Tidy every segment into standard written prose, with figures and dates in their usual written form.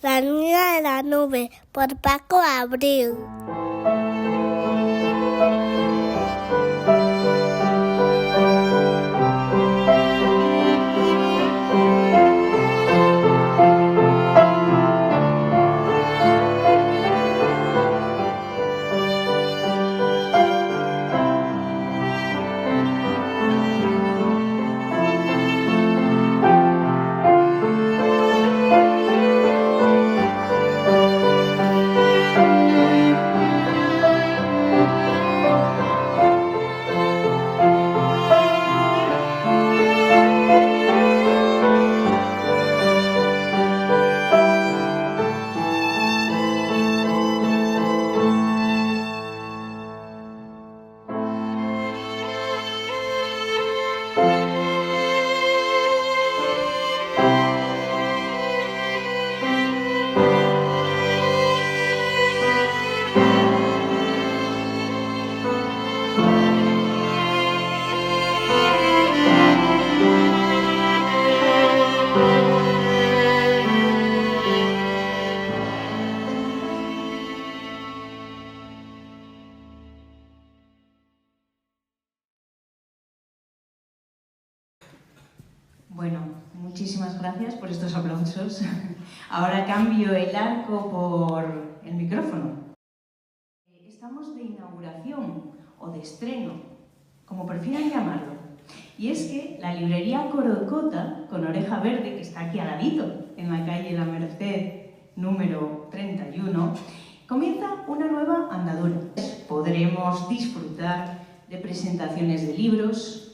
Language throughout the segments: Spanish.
La niña de la nube, por Paco Abril. Bueno, muchísimas gracias por estos aplausos. Ahora cambio el arco por el micrófono. Estamos de inauguración o de estreno, como prefieran llamarlo. Y es que la librería Corocota, con oreja verde, que está aquí al ladito, en la calle La Merced, número 31, comienza una nueva andadura. Podremos disfrutar de presentaciones de libros,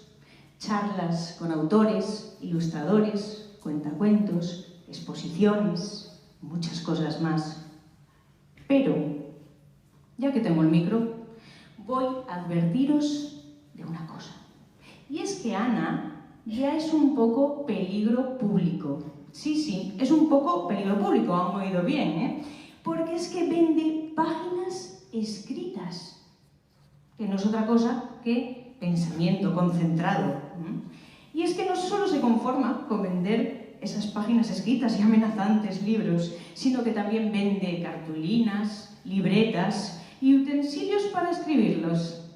charlas con autores, ilustradores, cuentacuentos, exposiciones, muchas cosas más. Pero, ya que tengo el micro, voy a advertiros de una cosa. Y es que Ana ya es un poco peligro público. Sí, es un poco peligro público, han oído bien, ¿eh? Porque es que vende páginas escritas, que no es otra cosa que pensamiento concentrado. Y es que no solo se conforma con vender esas páginas escritas y amenazantes libros, sino que también vende cartulinas, libretas y utensilios para escribirlos.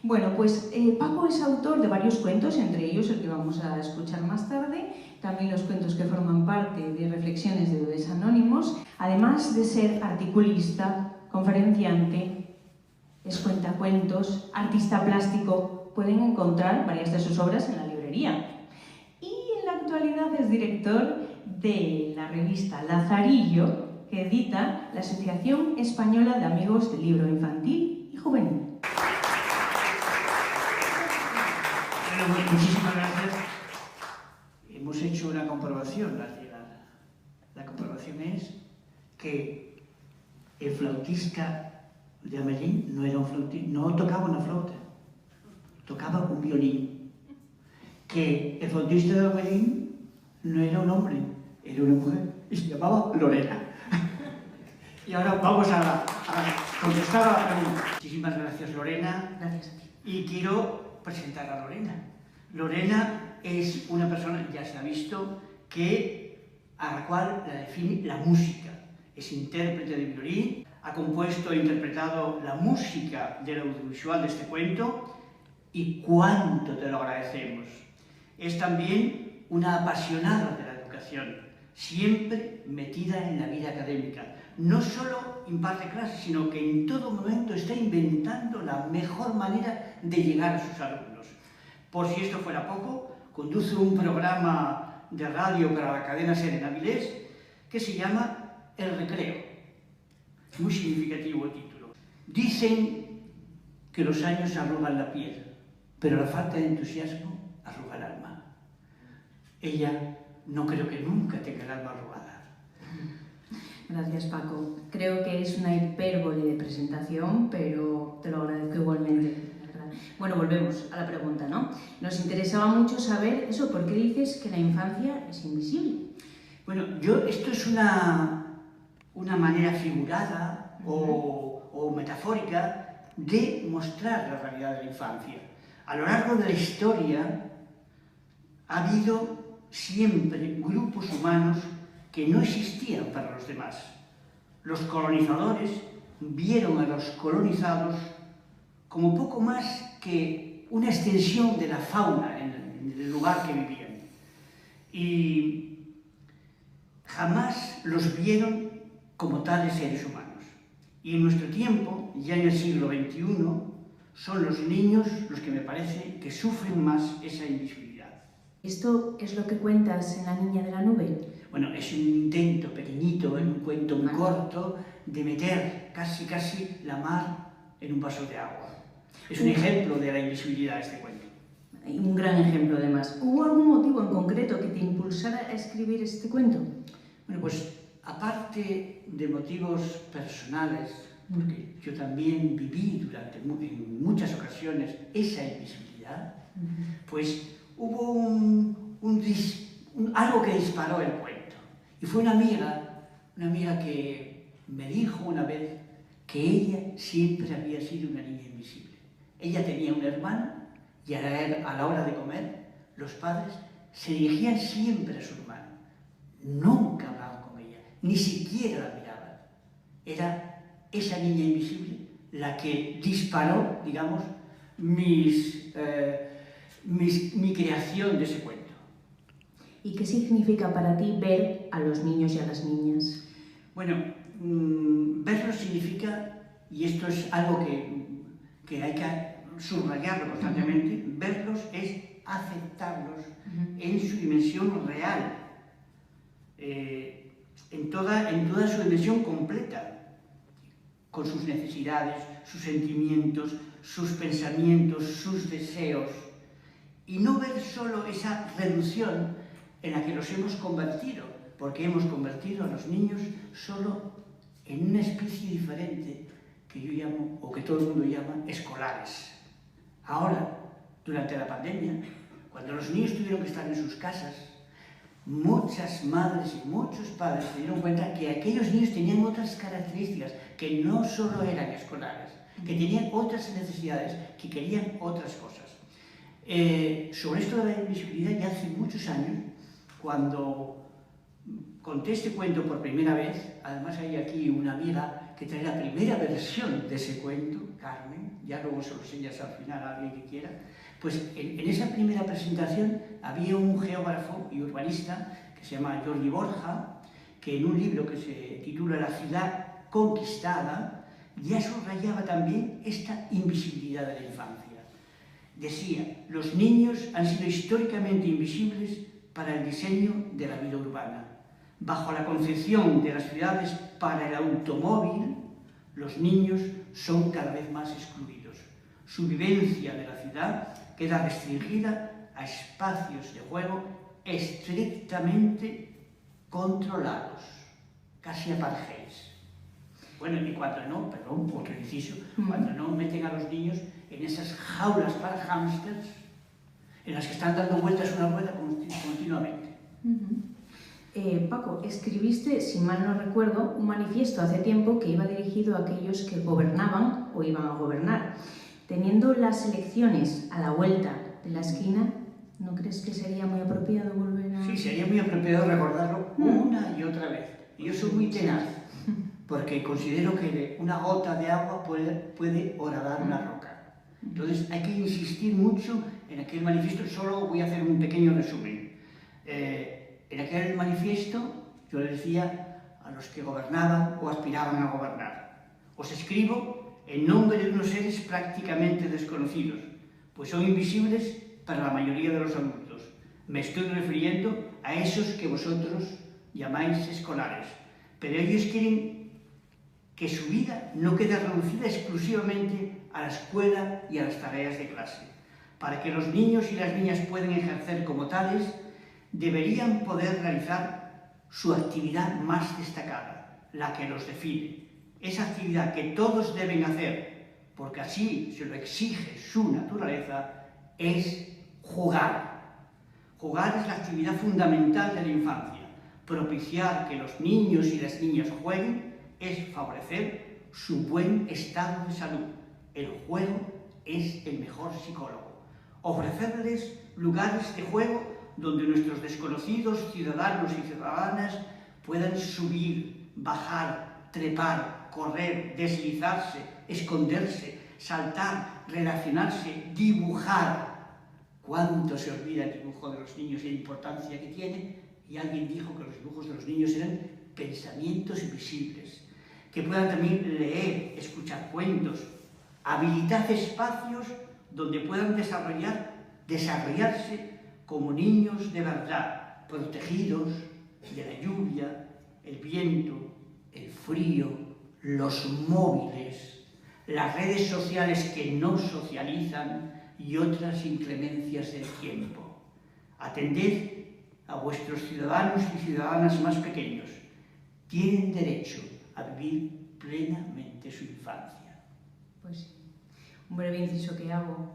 Bueno, pues Paco es autor de varios cuentos, entre ellos el que vamos a escuchar más tarde, también los cuentos que forman parte de Reflexiones de Bebés Anónimos, además de ser articulista, conferenciante, es cuentacuentos, artista plástico. Pueden encontrar varias de sus obras en la librería. Y en la actualidad es director de la revista Lazarillo, que edita la Asociación Española de Amigos del Libro Infantil y Juvenil. Bueno, muchísimas gracias. Hemos hecho una comprobación. La comprobación es que el flautista de Amelín no era un flautista, no tocaba una flauta, tocaba un violín. Que el flautista de Amelín no era un hombre, era una mujer, y se llamaba Lorena. Y ahora vamos a contestar a la pregunta. Muchísimas gracias, Lorena. Gracias a ti. Y quiero presentar a Lorena. Lorena es una persona, ya se ha visto, a la cual la define la música. Es intérprete de violín, ha compuesto e interpretado la música del audiovisual de este cuento y cuánto te lo agradecemos. Es también una apasionada de la educación, siempre metida en la vida académica. No solo imparte clases, sino que en todo momento está inventando la mejor manera de llegar a sus alumnos. Por si esto fuera poco, conduce un programa de radio para la cadena SER en Avilés que se llama El Recreo. Muy significativo el título. Dicen que los años arrugan la piel, pero la falta de entusiasmo arruga el alma. Ella no creo que nunca tenga el alma arrugada. Gracias, Paco. Creo que es una hipérbole de presentación, pero te lo agradezco igualmente. Bueno, volvemos a la pregunta, ¿no? Nos interesaba mucho saber eso, ¿por qué dices que la infancia es invisible? Bueno, esto es una manera figurada o metafórica de mostrar la realidad de la infancia. A lo largo de la historia ha habido siempre grupos humanos que no existían para los demás. Los colonizadores vieron a los colonizados como poco más que una extensión de la fauna en el lugar que vivían. Y jamás los vieron como tales seres humanos. Y en nuestro tiempo, ya en el siglo XXI, son los niños los que me parece que sufren más esa invisibilidad. ¿Esto es lo que cuentas en La niña de la nube? Bueno, es un intento pequeñito, en un cuento muy corto, de meter casi la mar en un vaso de agua. Es un ejemplo de la invisibilidad este cuento. Un gran ejemplo, además. ¿Hubo algún motivo en concreto que te impulsara a escribir este cuento? Bueno, pues aparte de motivos personales, porque yo también viví en muchas ocasiones esa invisibilidad, pues hubo algo que disparó el cuento. Y fue una amiga que me dijo una vez que ella siempre había sido una niña invisible. Ella tenía un hermano y a la hora de comer, los padres se dirigían siempre a su hermano. Nunca hablaban con ella, ni siquiera la miraban. Era esa niña invisible la que disparó, digamos, mi creación de ese cuento. ¿Y qué significa para ti ver a los niños y a las niñas? Bueno, verlos significa, y esto es algo que hay que subrayarlo constantemente, verlos es aceptarlos en su dimensión real, en toda su dimensión completa, con sus necesidades, sus sentimientos, sus pensamientos, sus deseos, y no ver solo esa reducción en la que los hemos convertido, porque hemos convertido a los niños solo en una especie diferente que yo llamo, o que todo el mundo llama, escolares. Ahora, durante la pandemia, cuando los niños tuvieron que estar en sus casas, muchas madres y muchos padres se dieron cuenta que aquellos niños tenían otras características, que no solo eran escolares, que tenían otras necesidades, que querían otras cosas. Sobre esto de la invisibilidad, ya hace muchos años, cuando conté este cuento por primera vez, además hay aquí una amiga que trae la primera versión de ese cuento, Carmen, ya luego se lo enseñas al final a alguien que quiera, pues en esa primera presentación había un geógrafo y urbanista que se llama Jordi Borja, que en un libro que se titula La ciudad conquistada, ya subrayaba también esta invisibilidad de la infancia. Decía, los niños han sido históricamente invisibles para el diseño de la vida urbana. Bajo la concepción de las ciudades para el automóvil, los niños son cada vez más excluidos. Su vivencia de la ciudad queda restringida a espacios de juego estrictamente controlados, casi apartheis. Bueno, y cuando no, perdón, otro inciso, cuando no meten a los niños en esas jaulas para hámsters, en las que están dando vueltas una rueda continuamente. Paco, escribiste, si mal no recuerdo, un manifiesto hace tiempo que iba dirigido a aquellos que gobernaban o iban a gobernar. Teniendo las elecciones a la vuelta de la esquina, ¿no crees que sería muy apropiado volver a...? Sí, sería muy apropiado recordarlo una y otra vez. Y yo soy muy tenaz, porque considero que una gota de agua puede horadar una roca. Entonces hay que insistir mucho en aquel manifiesto. Solo voy a hacer un pequeño resumen. En aquel manifiesto yo le decía a los que gobernaban o aspiraban a gobernar: os escribo en nombre de unos seres prácticamente desconocidos, pues son invisibles para la mayoría de los adultos. Me estoy refiriendo a esos que vosotros llamáis escolares, pero ellos quieren que su vida no quede reducida exclusivamente a la escuela y a las tareas de clase. Para que los niños y las niñas puedan ejercer como tales, deberían poder realizar su actividad más destacada, la que los define. Esa actividad que todos deben hacer, porque así se lo exige su naturaleza, es jugar. Jugar es la actividad fundamental de la infancia. Propiciar que los niños y las niñas jueguen es favorecer su buen estado de salud. El juego es el mejor psicólogo. Ofrecerles lugares de juego donde nuestros desconocidos ciudadanos y ciudadanas puedan subir, bajar, trepar, correr, deslizarse, esconderse, saltar, relacionarse, dibujar. ¿Cuánto se olvida el dibujo de los niños y la importancia que tiene? Y alguien dijo que los dibujos de los niños eran pensamientos invisibles. Que puedan también leer, escuchar cuentos, habilitar espacios donde puedan desarrollarse como niños de verdad, protegidos de la lluvia, el viento, el frío, los móviles, las redes sociales que no socializan y otras inclemencias del tiempo. Atended a vuestros ciudadanos y ciudadanas más pequeños. Tienen derecho a vivir plenamente su infancia. Pues sí. Un breve inciso que hago,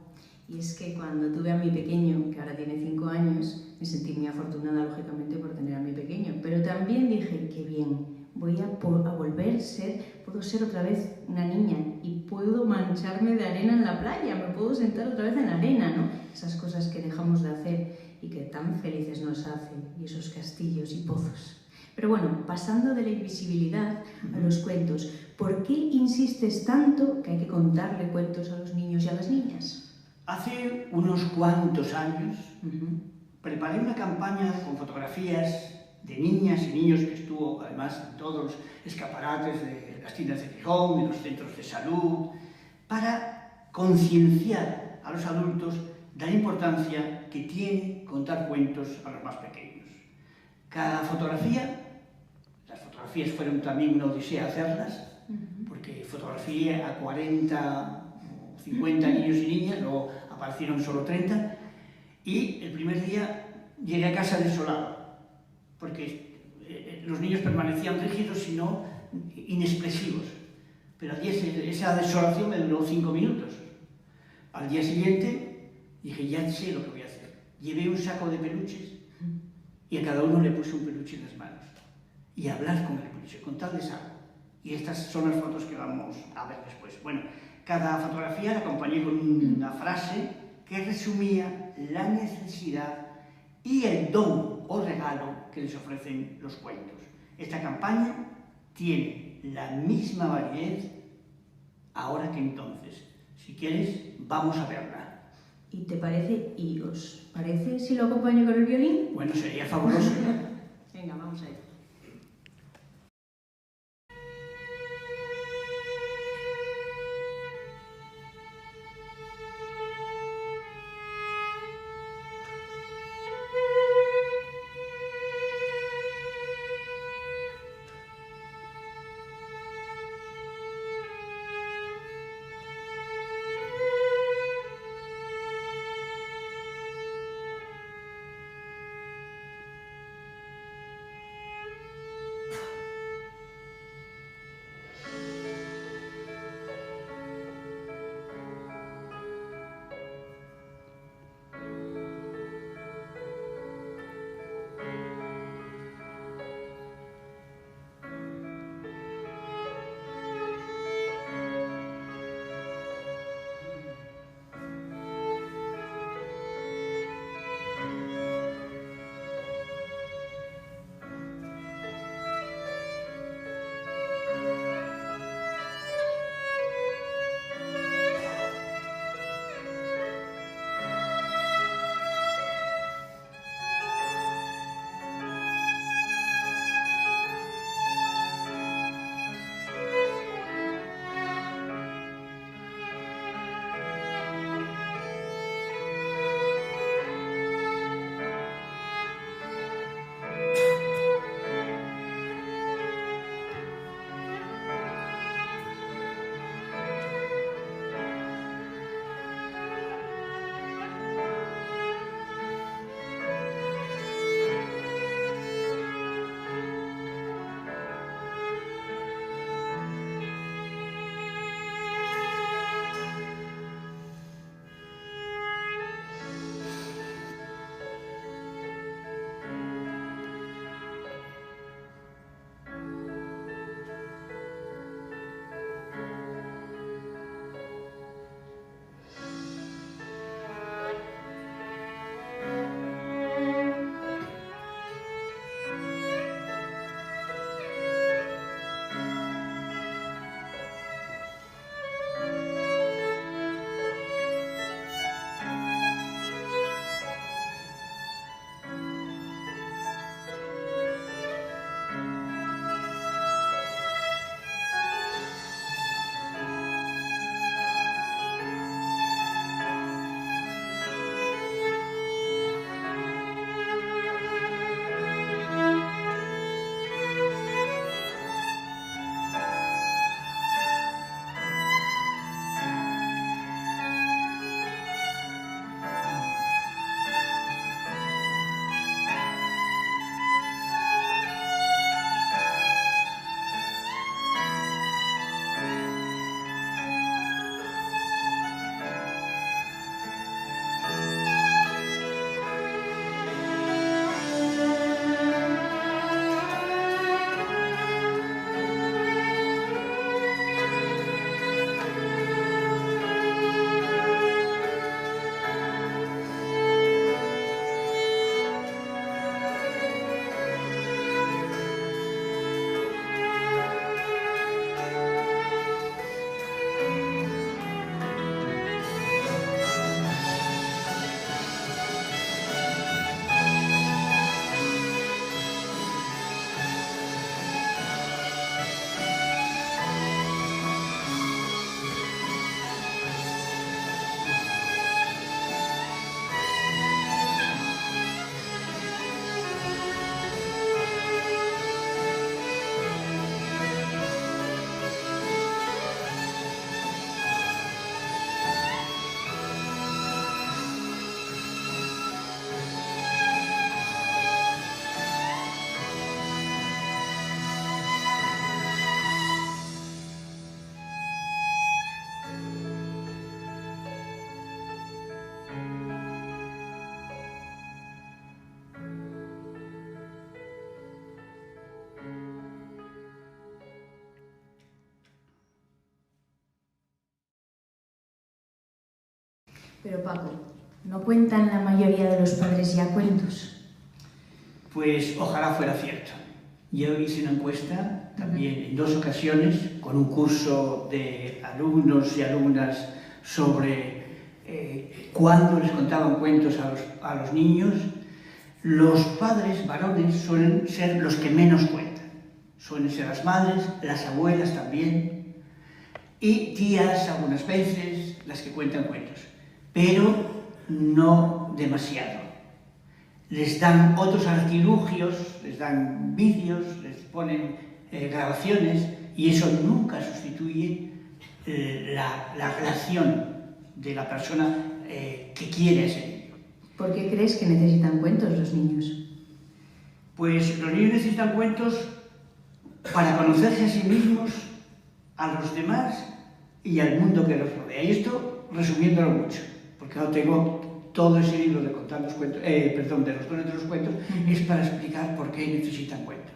y es que cuando tuve a mi pequeño, que ahora tiene 5 años, me sentí muy afortunada, lógicamente, por tener a mi pequeño, pero también dije, qué bien, puedo ser otra vez una niña y puedo mancharme de arena en la playa, me puedo sentar otra vez en la arena, ¿no? Esas cosas que dejamos de hacer y que tan felices nos hacen, y esos castillos y pozos. Pero bueno, pasando de la invisibilidad a los cuentos, ¿por qué insistes tanto que hay que contarle cuentos a los niños y a las niñas? Hace unos cuantos años preparé una campaña con fotografías de niñas y niños que estuvo además en todos los escaparates de las tiendas de Gijón, en los centros de salud, para concienciar a los adultos de la importancia que tiene contar cuentos a los más pequeños. Cada fotografía, las fotografías fueron también una odisea hacerlas, porque fotografié a 40 o 50 niños y niñas, luego aparecieron solo 30, y el primer día llegué a casa desolado, porque los niños permanecían rígidos y no inexpresivos. Pero al día esa desolación me duró 5 minutos. Al día siguiente dije, ya sé lo que voy a hacer. Llevé un saco de peluches y a cada uno le puse un peluche en las manos. Y hablar con el peluche, contarles algo. Y estas son las fotos que vamos a ver después. Bueno, cada fotografía la acompañé con una frase que resumía la necesidad y el don o regalo que les ofrecen los cuentos. Esta campaña tiene la misma validez ahora que entonces. Si quieres, vamos a verla. ¿Y te parece, y os parece si lo acompaño con el violín? Bueno, sería fabuloso. Venga, vamos a ir. Pero Paco, ¿no cuentan la mayoría de los padres ya cuentos? Pues ojalá fuera cierto. Yo hice una encuesta también en 2 ocasiones con un curso de alumnos y alumnas sobre cuándo les contaban cuentos a los niños. Los padres varones suelen ser los que menos cuentan. Suelen ser las madres, las abuelas también, y tías algunas veces las que cuentan cuentos, pero no demasiado. Les dan otros artilugios, les dan vídeos, les ponen grabaciones, y eso nunca sustituye la relación de la persona que quiere a ese niño. ¿Por qué crees que necesitan cuentos los niños? Pues los niños necesitan cuentos para conocerse a sí mismos, a los demás y al mundo que los rodea. Y esto resumiéndolo mucho, porque no tengo todo ese libro de contar los cuentos, de los dones de los cuentos, es para explicar por qué necesitan cuentos.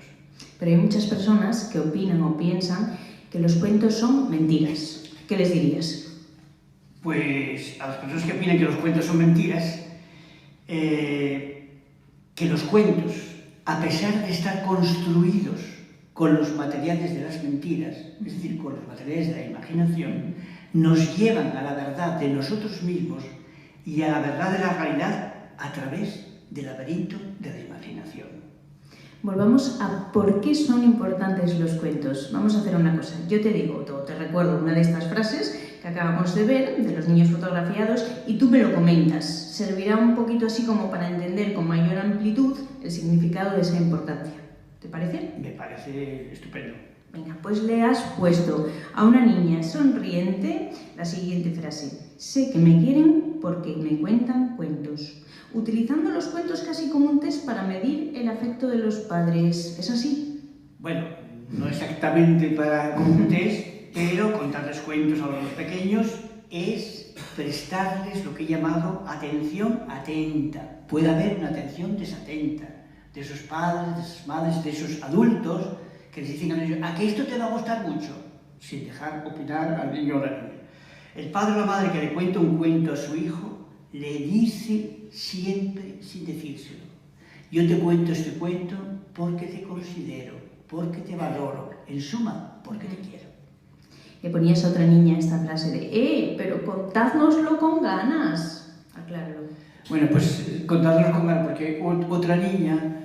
Pero hay muchas personas que opinan o piensan que los cuentos son mentiras. ¿Qué les dirías? Pues a las personas que opinan que los cuentos son mentiras, que los cuentos, a pesar de estar construidos con los materiales de las mentiras, es decir, con los materiales de la imaginación, nos llevan a la verdad de nosotros mismos y a la verdad de la realidad a través del laberinto de la imaginación. Volvamos a por qué son importantes los cuentos. Vamos a hacer una cosa. Yo te digo, o te recuerdo una de estas frases que acabamos de ver, de los niños fotografiados, y tú me lo comentas. Servirá un poquito así como para entender con mayor amplitud el significado de esa importancia. ¿Te parece? Me parece estupendo. Venga, pues le has puesto a una niña sonriente la siguiente frase. Sé que me quieren porque me cuentan cuentos. Utilizando los cuentos casi como un test para medir el afecto de los padres. ¿Es así? Bueno, no exactamente como un test, pero contarles cuentos a los pequeños es prestarles lo que he llamado atención atenta. Puede haber una atención desatenta de esos padres, de esas madres, de esos adultos que les dicen a los niños, ¿a que esto te va a gustar mucho? Sin dejar opinar al niño o a la niña. El padre o la madre que le cuenta un cuento a su hijo le dice siempre sin decírselo: yo te cuento este cuento porque te considero, porque te valoro, en suma, porque te quiero. Le ponías a otra niña esta frase de pero contádnoslo con ganas. Acláralo. Bueno, pues contádnoslo con ganas, porque otra niña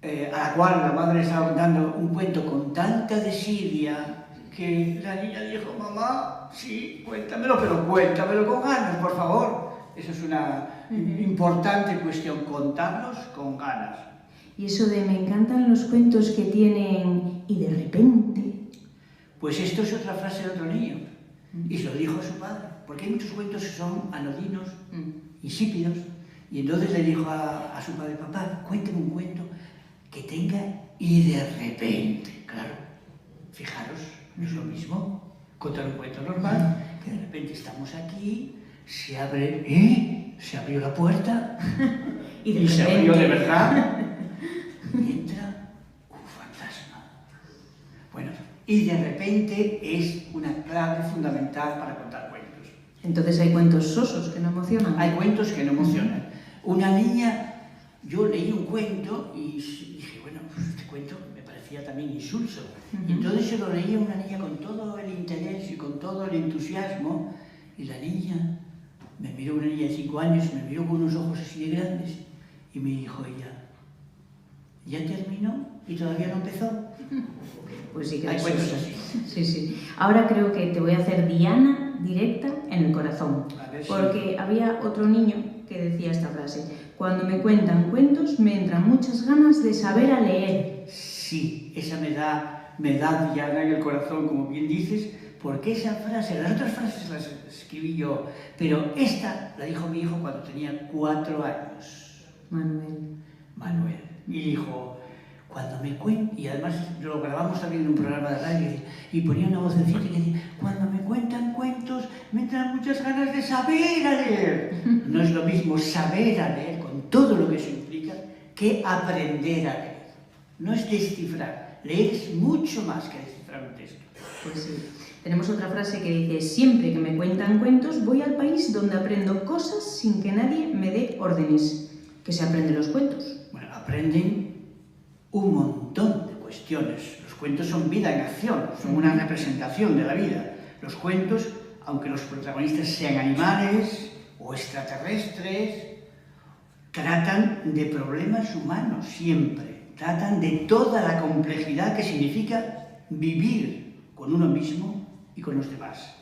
a la cual la madre estaba contando un cuento con tanta desidia que la niña dijo: mamá, sí, cuéntamelo, pero cuéntamelo con ganas, por favor. Eso es una importante cuestión, contarlos con ganas. Y eso de me encantan los cuentos que tienen y de repente. Pues esto es otra frase de otro niño, y se lo dijo a su padre, porque hay muchos cuentos que son anodinos, insípidos, y entonces le dijo a su padre: papá, cuéntame un cuento que tenga y de repente. Claro, fijaros, no es lo mismo contar un cuento normal, que de repente estamos aquí, se abrió la puerta y se abrió de verdad y entra un fantasma. Bueno, y de repente es una clave fundamental para contar cuentos. Entonces hay cuentos sosos que no emocionan. Hay cuentos que no emocionan. Una niña, yo leí un cuento y dije, bueno, pues este cuento me parecía también insulso. Y entonces se lo leía a una niña con todo el interés y con todo el entusiasmo, y la niña me miró, una niña de 5 años, me miró con unos ojos así de grandes y me dijo ella: ¿ya terminó y todavía no empezó? Pues sí que hay cuentos así. Sí, sí. Ahora creo que te voy a hacer Diana directa en el corazón. Porque había otro niño que decía esta frase: cuando me cuentan cuentos me entran muchas ganas de saber a leer. Sí, esa me da Diana en el corazón, como bien dices, porque esa frase, las otras frases las escribí yo, pero esta la dijo mi hijo cuando tenía 4 años. Manuel. Y dijo, cuando me cuentan, y además lo grabamos también en un programa de radio, y ponía una vocecita que decía: cuando me cuentan cuentos me entran muchas ganas de saber a leer. No es lo mismo saber a leer, con todo lo que eso implica, que aprender a leer. no es descifrar. Leer es mucho más que descifrar un texto. Pues sí. Tenemos otra frase que dice: siempre que me cuentan cuentos voy al país donde aprendo cosas sin que nadie me dé órdenes. ¿Qué se aprende en los cuentos? Bueno, aprenden un montón de cuestiones. Los cuentos son vida en acción, son una representación de la vida. Los cuentos, aunque los protagonistas sean animales o extraterrestres, tratan de problemas humanos siempre. Tratan de toda la complejidad que significa vivir con uno mismo y con los demás.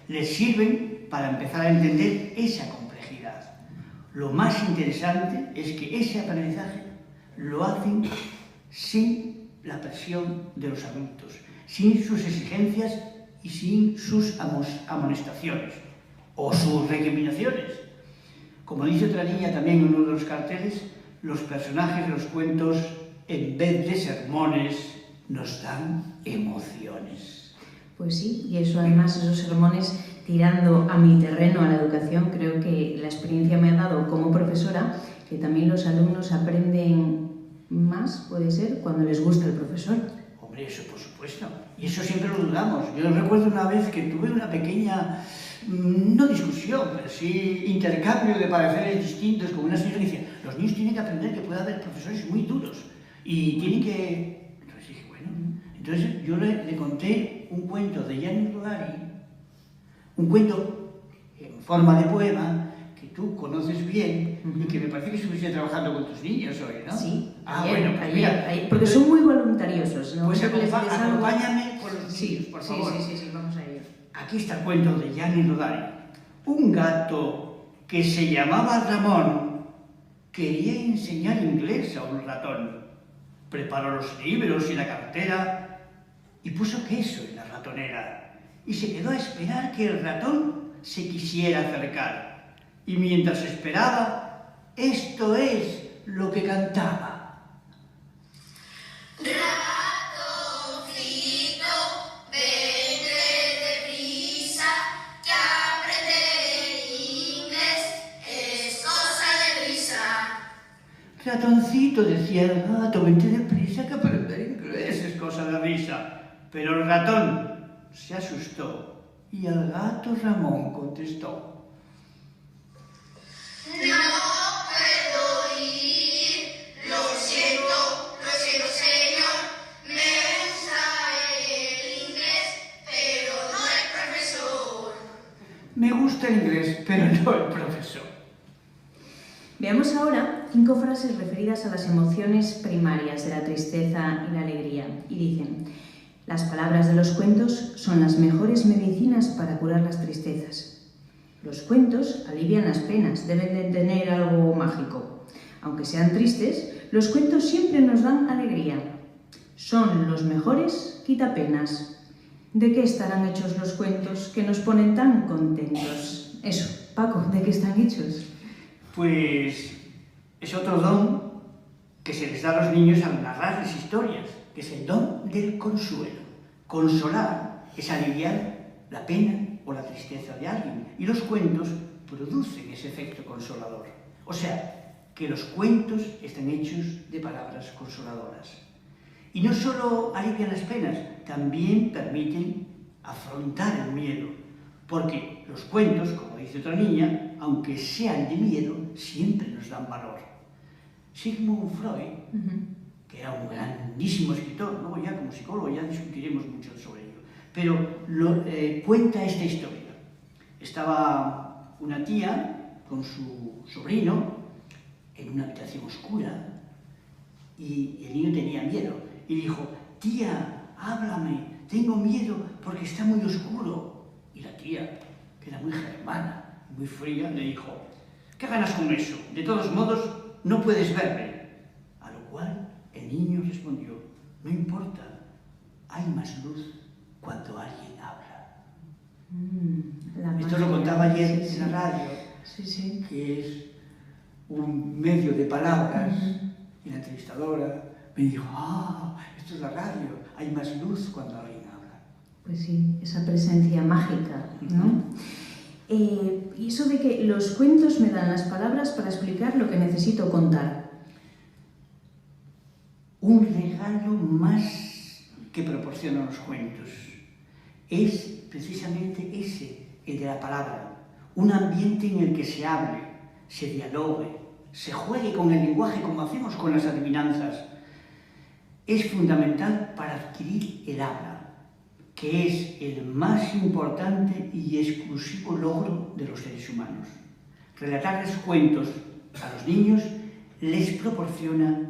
Les sirven para empezar a entender esa complejidad. Lo más interesante es que ese aprendizaje lo hacen sin la presión de los adultos, sin sus exigencias y sin sus amonestaciones o sus recriminaciones. Como dice otra niña también en uno de los carteles, los personajes de los cuentos, en vez de sermones, nos dan emociones. Pues sí, y eso además, esos sermones tirando a mi terreno, a la educación, creo que la experiencia me ha dado como profesora que también los alumnos aprenden más, puede ser, cuando les gusta el profesor. Hombre, eso por supuesto. Y eso siempre lo dudamos. Yo recuerdo una vez que tuve una pequeña, no discusión, pero sí intercambio de pareceres distintos con una señora que decía: los niños tienen que aprender que puede haber profesores muy duros y tienen que... Entonces dije, bueno, entonces yo le conté un cuento de Gianni Rodari, un cuento en forma de poema que tú conoces bien y que me parece que estuviste trabajando con tus niños hoy, ¿no? Sí, Bueno, pues mira, porque son muy voluntariosos, ¿no? Pues Que les algo. acompáñame con los niños, por favor. Sí, vamos a ello. Aquí está el cuento de Gianni Rodari. Un gato que se llamaba Ramón quería enseñar inglés a un ratón. Preparó los libros y la cartera y puso queso en la ratonera y se quedó a esperar que el ratón se quisiera acercar. Y mientras esperaba, esto es lo que cantaba. Ratoncito, decía el gato, vente deprisa, que aprender inglés es cosa de risa. Pero el ratón se asustó y el gato Ramón contestó: no puedo ir, lo siento señor, me gusta el inglés, pero no el profesor. Me gusta el inglés, pero no el profesor. Veamos ahora 5 frases referidas a las emociones primarias de la tristeza y la alegría. Y dicen: las palabras de los cuentos son las mejores medicinas para curar las tristezas. Los cuentos alivian las penas, deben de tener algo mágico. Aunque sean tristes, los cuentos siempre nos dan alegría. Son los mejores quitapenas. ¿De qué estarán hechos los cuentos que nos ponen tan contentos? Eso, Paco, ¿de qué están hechos? Pues es otro don que se les da a los niños al narrarles historias, que es el don del consuelo. Consolar es aliviar la pena o la tristeza de alguien, y los cuentos producen ese efecto consolador. O sea, que los cuentos están hechos de palabras consoladoras. Y no solo alivian las penas, también permiten afrontar el miedo, porque los cuentos, como dice otra niña, aunque sean de miedo, siempre nos dan valor. Sigmund Freud, que era un grandísimo escritor, luego ya como psicólogo ya discutiremos mucho sobre ello, pero cuenta esta historia. Estaba una tía con su sobrino en una habitación oscura y el niño tenía miedo y dijo: tía, háblame, tengo miedo porque está muy oscuro. Y la tía, que era muy germana, muy fría, le dijo: ¿qué ganas con eso? De todos modos, no puedes verme. A lo cual el niño respondió: no importa, hay más luz cuando alguien habla. Esto lo contaba ayer en la radio, que es un medio de palabras, y la entrevistadora me dijo: esto es la radio, hay más luz cuando alguien habla. Pues sí, esa presencia mágica, ¿no? Y eso de que los cuentos me dan las palabras para explicar lo que necesito contar. un regalo más que proporcionan los cuentos. Es precisamente ese, el de la palabra. Un ambiente en el que se hable, se dialogue, se juegue con el lenguaje como hacemos con las adivinanzas. Es fundamental para adquirir el habla, que es el más importante y exclusivo logro de los seres humanos. Relatarles cuentos a los niños les proporciona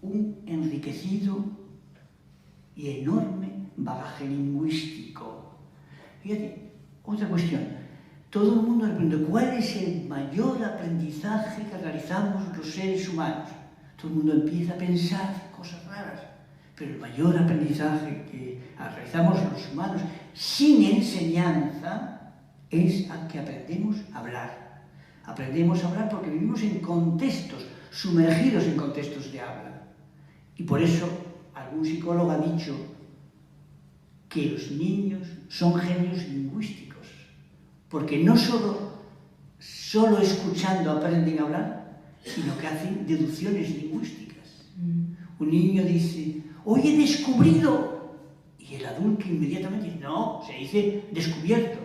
un enriquecido y enorme bagaje lingüístico. Fíjate, otra cuestión. Todo el mundo le pregunta, ¿cuál es el mayor aprendizaje que realizamos los seres humanos? Todo el mundo empieza a pensar cosas raras, pero el mayor aprendizaje que realizamos los humanos sin enseñanza es a que aprendemos a hablar. Aprendemos a hablar porque vivimos en contextos, sumergidos en contextos de habla. Y por eso algún psicólogo ha dicho que los niños son genios lingüísticos, porque no solo escuchando aprenden a hablar, sino que hacen deducciones lingüísticas. Un niño dice, hoy he descubrido, y el adulto inmediatamente dice, no, se dice descubierto,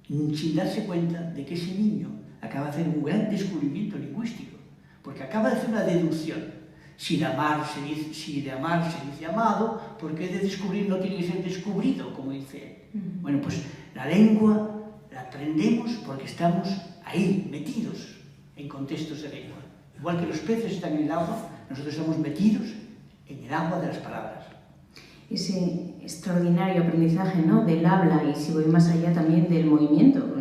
sin darse cuenta de que ese niño acaba de hacer un gran descubrimiento lingüístico, porque acaba de hacer una deducción. Si de amar se dice amado, ¿por qué de descubrir no tiene que ser descubrido, como dice él? Bueno, pues la lengua la aprendemos porque estamos ahí, metidos en contextos de lengua. Igual que los peces están en el agua, nosotros estamos metidos en el agua de las palabras. Ese extraordinario aprendizaje, ¿no?, del habla, y si voy más allá también del movimiento.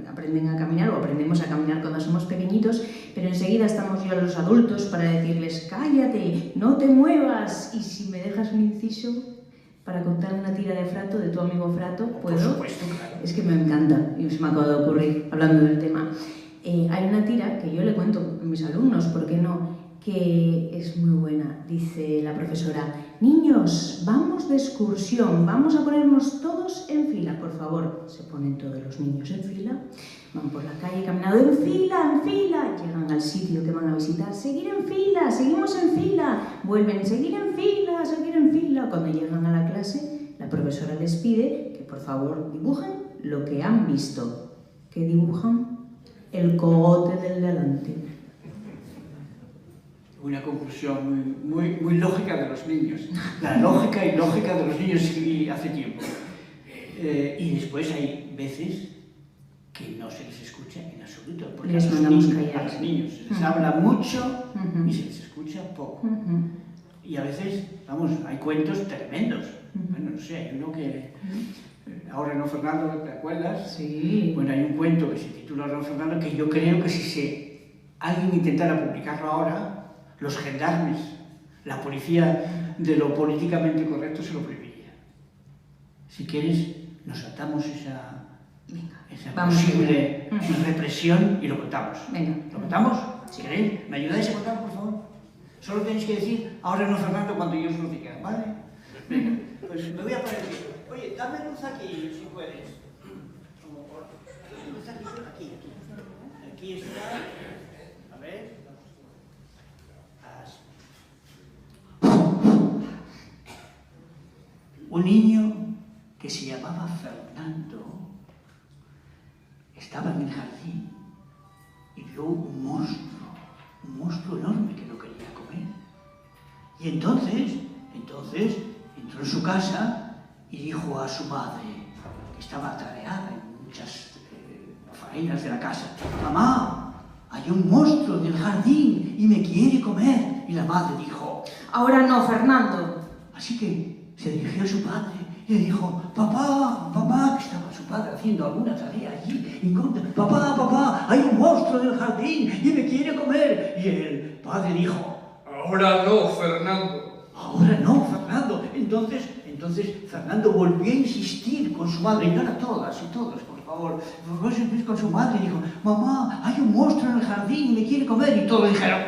Aprenden a caminar o aprendemos a caminar cuando somos pequeñitos, pero enseguida estamos ya los adultos para decirles cállate, no te muevas, y si me dejas un inciso para contar una tira de Frato, de tu amigo Frato, ¿puedo? Por supuesto, claro. Es que me encanta y se me acaba de ocurrir hablando del tema. Hay una tira que yo le cuento a mis alumnos, ¿por qué no?, que es muy buena. Dice la profesora, niños, vamos de excursión, vamos a ponernos todos en fila, por favor. Se ponen todos los niños en fila, van por la calle caminando en fila, llegan al sitio que van a visitar, seguir en fila, seguimos en fila, vuelven, seguir en fila, seguir en fila. Cuando llegan a la clase, la profesora les pide que por favor dibujen lo que han visto. ¿Qué dibujan? El cogote del delante. Una conclusión muy lógica de los niños. La lógica y lógica de los niños hace tiempo. Y después hay veces que no se les escucha en absoluto, porque les a los niños se les habla mucho y se les escucha poco. Y a veces, vamos, hay cuentos tremendos. Bueno, no sé, hay uno que... Ahora no, Fernando, ¿te acuerdas? Sí. Bueno, hay un cuento que se titula Ahora no, Fernando, que yo creo que si alguien intentara publicarlo ahora, los gendarmes, la policía de lo políticamente correcto se lo prohibiría. Si quieres, nos saltamos esa posible represión y lo contamos. Venga. ¿Lo contamos? Si queréis, ¿me ayudáis a contar, por favor? Solo tenéis que decir, ahora no, Fernando, cuando yo os lo diga, ¿vale? Venga, pues me voy a poner aquí. Oye, dame luz aquí, si puedes. Luz aquí. Aquí está. A ver. Un niño que se llamaba Fernando estaba en el jardín y vio un monstruo enorme que no quería comer. Y entonces entró en su casa y dijo a su madre, que estaba atareada en muchas faenas de la casa, mamá, hay un monstruo en el jardín y me quiere comer. Y la madre dijo, ahora no, Fernando. Así que se dirigió a su padre y le dijo, papá, que estaba su padre haciendo alguna tarea allí, y papá, hay un monstruo en el jardín y me quiere comer. Y el padre dijo, ahora no, Fernando. Ahora no, Fernando. Entonces Fernando volvió a insistir con su madre, y no era todas y todos, por favor. Volvió a insistir con su madre y dijo, mamá, hay un monstruo en el jardín y me quiere comer. Y todos dijeron,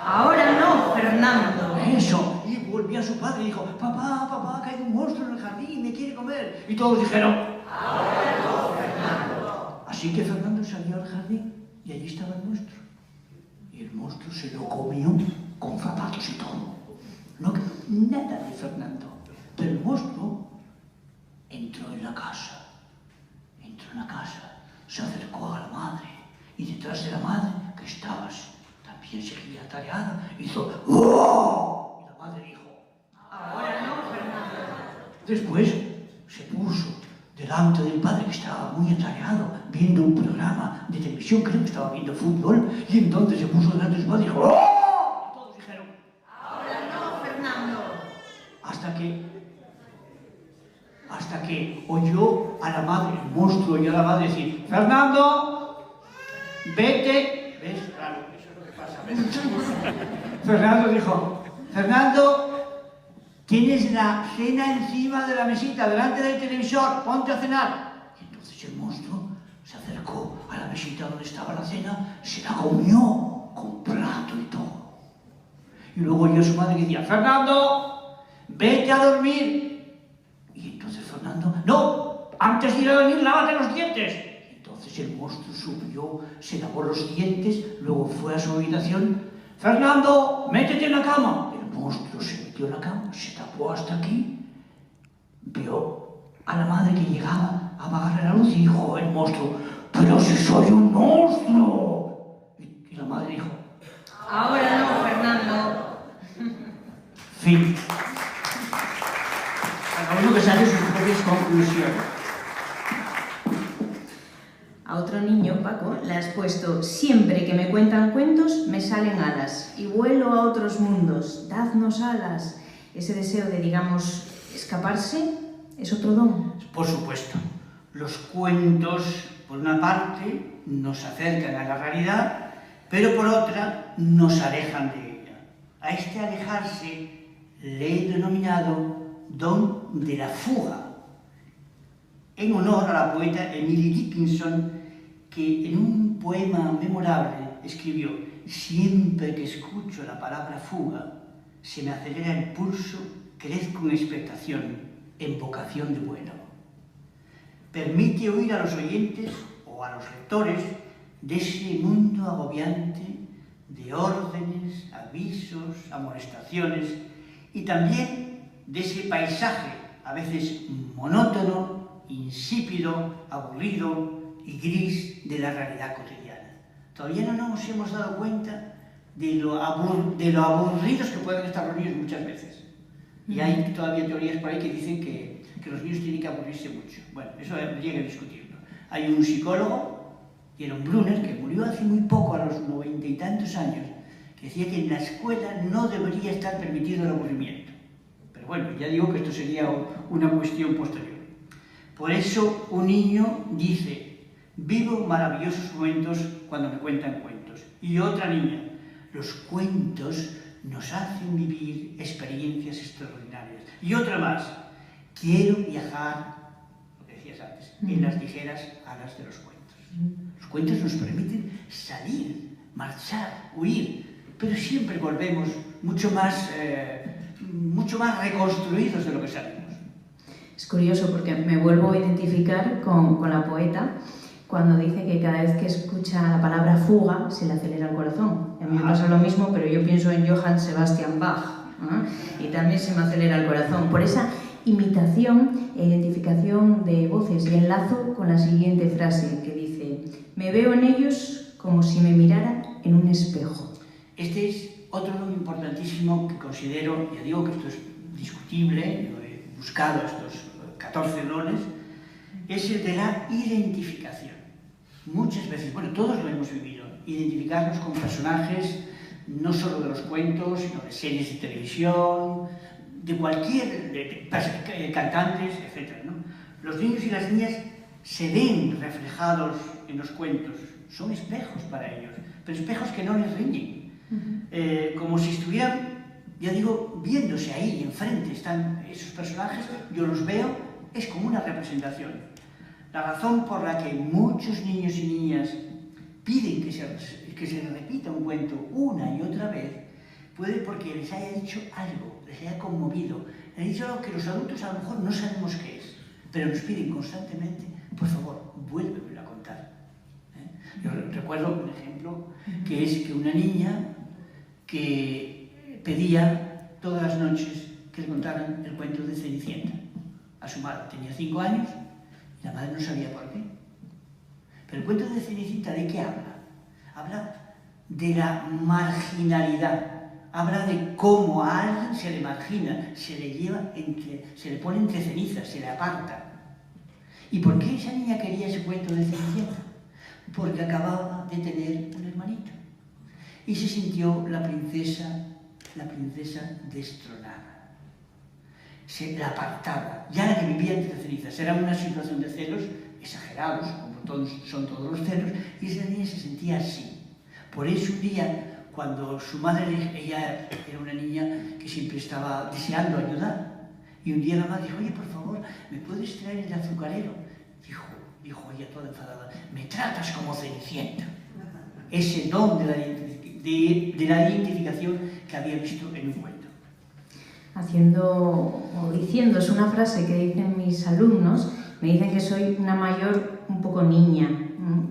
ahora no, Fernando. Eso. Y volvió a su padre y dijo, papá, que hay un monstruo en el jardín y me quiere comer. Y todos dijeron, ahora no, Fernando. Así que Fernando salió al jardín y allí estaba el monstruo. Y el monstruo se lo comió con zapatos y todo. no quedó nada de Fernando. Pero el monstruo entró en la casa, se acercó a la madre y detrás de la madre, que estaba también seguía atareada, hizo ¡oh! Y la madre dijo, ahora no, Fernando. Después se puso delante del padre, que estaba muy atareado, viendo un programa de televisión, creo que estaba viendo fútbol, y entonces se puso delante de su padre y dijo ¡oh! Y todos dijeron, ahora no, Fernando. Hasta que oyó a la madre, el monstruo oyó a la madre decir, Fernando, vete. ¿Ves? Claro, eso es lo que pasa a veces. Fernando dijo, Fernando, tienes la cena encima de la mesita, delante del televisor, ponte a cenar. Y entonces el monstruo se acercó a la mesita donde estaba la cena, se la comió con plato y todo. Y luego oyó a su madre que decía, Fernando, vete a dormir. Y entonces Fernando, no, antes de ir a dormir, lávate los dientes. Y entonces el monstruo subió, se lavó los dientes, luego fue a su habitación. Fernando, métete en la cama. El monstruo se metió en la cama, se tapó hasta aquí, vio a la madre que llegaba a apagarle la luz y dijo el monstruo, pero si soy un monstruo. Y la madre dijo, Ahora no, Fernando. fin. Cada uno que saque sus propias conclusiones. A otro niño, Paco, le has puesto, siempre que me cuentan cuentos me salen alas y vuelo a otros mundos, dadnos alas. Ese deseo de, digamos, escaparse es otro don. Por supuesto, los cuentos, por una parte, nos acercan a la realidad, pero por otra, nos alejan de ella. A este alejarse le he denominado don de la fuga, en honor a la poeta Emily Dickinson, que en un poema memorable escribió: siempre que escucho la palabra fuga, se me acelera el pulso, crezco en expectación, en vocación de vuelo. Permite oír a los oyentes o a los lectores de ese mundo agobiante de órdenes, avisos, amonestaciones y también de ese paisaje a veces monótono, insípido, aburrido y gris de la realidad cotidiana. Todavía no nos hemos dado cuenta de lo aburridos que pueden estar los niños muchas veces. Y hay todavía teorías por ahí que dicen que los niños tienen que aburrirse mucho. Bueno, eso habría que discutirlo. Hay un psicólogo, Jerome Brunner, que murió hace muy poco, a los 90 y tantos años, que decía que en la escuela no debería estar permitido el aburrimiento. Pero bueno, ya digo que esto sería una cuestión posterior. Por eso un niño dice: vivo maravillosos momentos cuando me cuentan cuentos. Y otra niña: los cuentos nos hacen vivir experiencias extraordinarias. Y otra más: quiero viajar, lo que decías antes, en las ligeras alas de los cuentos. Los cuentos nos permiten salir, marchar, huir, pero siempre volvemos mucho más reconstruidos de lo que salimos. Es curioso porque me vuelvo a identificar con la poeta cuando dice que cada vez que escucha la palabra fuga se le acelera el corazón. A mí me pasa lo mismo, pero yo pienso en Johann Sebastian Bach, ¿eh? Y también se me acelera el corazón. Por esa imitación e identificación de voces, y enlazo con la siguiente frase que dice: me veo en ellos como si me mirara en un espejo. Este es otro don importantísimo que considero, ya digo que esto es discutible, yo he buscado estos 14 dones, es el de la identificación. Muchas veces, bueno, todos lo hemos vivido, identificarnos con personajes, no solo de los cuentos, sino de series de televisión, de cualquier, cantantes, etc., ¿no? Los niños y las niñas se ven reflejados en los cuentos, son espejos para ellos, pero espejos que no les riñen. Como si estuvieran, ya digo, viéndose ahí, enfrente están esos personajes, yo los veo, es como una representación. La razón por la que muchos niños y niñas piden que se repita un cuento una y otra vez, puede porque les haya dicho algo, les haya conmovido, les haya dicho algo que los adultos a lo mejor no sabemos qué es, pero nos piden constantemente: por favor, vuélvemelo a contar. Yo recuerdo un ejemplo, que es que una niña que pedía todas las noches que le contaran el cuento de Cenicienta. A su madre tenía 5 años y la madre no sabía por qué. Pero el cuento de Cenicienta, ¿de qué habla? Habla de la marginalidad. Habla de cómo a alguien se le margina, se le pone entre cenizas, se le aparta. ¿Y por qué esa niña quería ese cuento de Cenicienta? Porque acababa de tener un hermanito. Y se sintió la princesa destronada. Se la apartaba. Ya la que vivía entre cenizas. Era una situación de celos exagerados, como son todos los celos, y esa niña se sentía así. Por eso un día, cuando su madre, ella era una niña que siempre estaba deseando ayudar, y un día la madre dijo, oye, por favor, ¿me puedes traer el azucarero? Dijo ella toda enfadada, me tratas como Cenicienta. Ese don de la identificación que había visto en un cuento. Diciendo, es una frase que dicen mis alumnos, me dicen que soy una mayor un poco niña,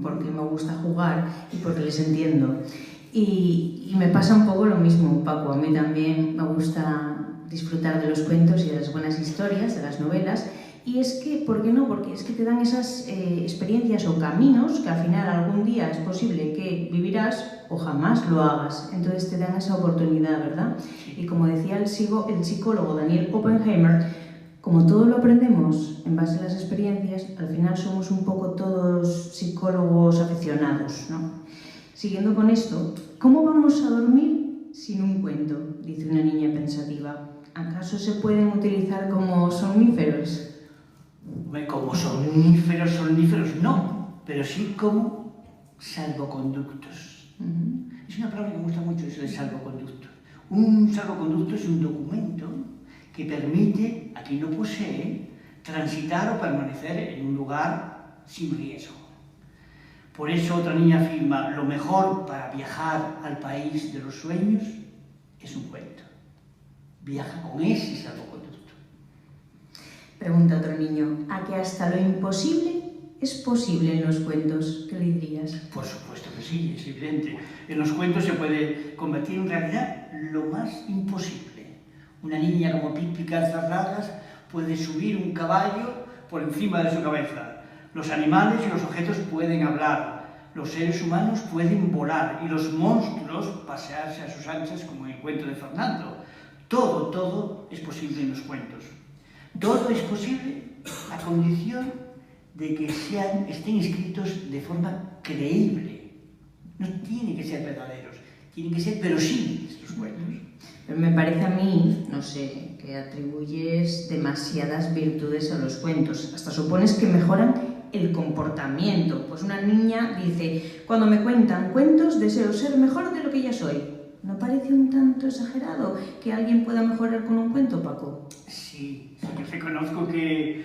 porque me gusta jugar y porque les entiendo. Y me pasa un poco lo mismo, Paco, a mí también me gusta disfrutar de los cuentos y de las buenas historias, de las novelas, y es que, ¿por qué no? Porque es que te dan esas experiencias o caminos que al final algún día es posible que vivirás o jamás lo hagas, entonces te dan esa oportunidad, ¿verdad? Y como decía el psicólogo Daniel Oppenheimer, como todo lo aprendemos en base a las experiencias, al final somos un poco todos psicólogos aficionados, ¿no? Siguiendo con esto, ¿cómo vamos a dormir sin un cuento?, dice una niña pensativa. ¿Acaso se pueden utilizar como somníferos? Como somníferos no, pero sí como salvoconductos. Es una palabra que me gusta mucho, eso de salvoconducto. Un salvoconducto es un documento que permite a quien lo posee transitar o permanecer en un lugar sin riesgo. Por eso otra niña afirma, lo mejor para viajar al país de los sueños es un cuento. Viaja con ese salvoconducto. Pregunta otro niño, ¿a que hasta lo imposible es posible en los cuentos? ¿Qué le dirías? Por supuesto que sí, es evidente. En los cuentos se puede convertir en realidad lo más imposible. Una niña como Pippi Calzarragas puede subir un caballo por encima de su cabeza. Los animales y los objetos pueden hablar. Los seres humanos pueden volar y los monstruos pasearse a sus anchas como en el cuento de Fernando. Todo es posible en los cuentos. Todo es posible a condición de que estén escritos de forma creíble. No tienen que ser verdaderos, tienen que ser verosímiles los cuentos. Pero me parece a mí, no sé, que atribuyes demasiadas virtudes a los cuentos. Hasta supones que mejoran el comportamiento. Pues una niña dice, cuando me cuentan cuentos deseo ser mejor de lo que ya soy. ¿No parece un tanto exagerado que alguien pueda mejorar con un cuento, Paco? Sí, yo reconozco que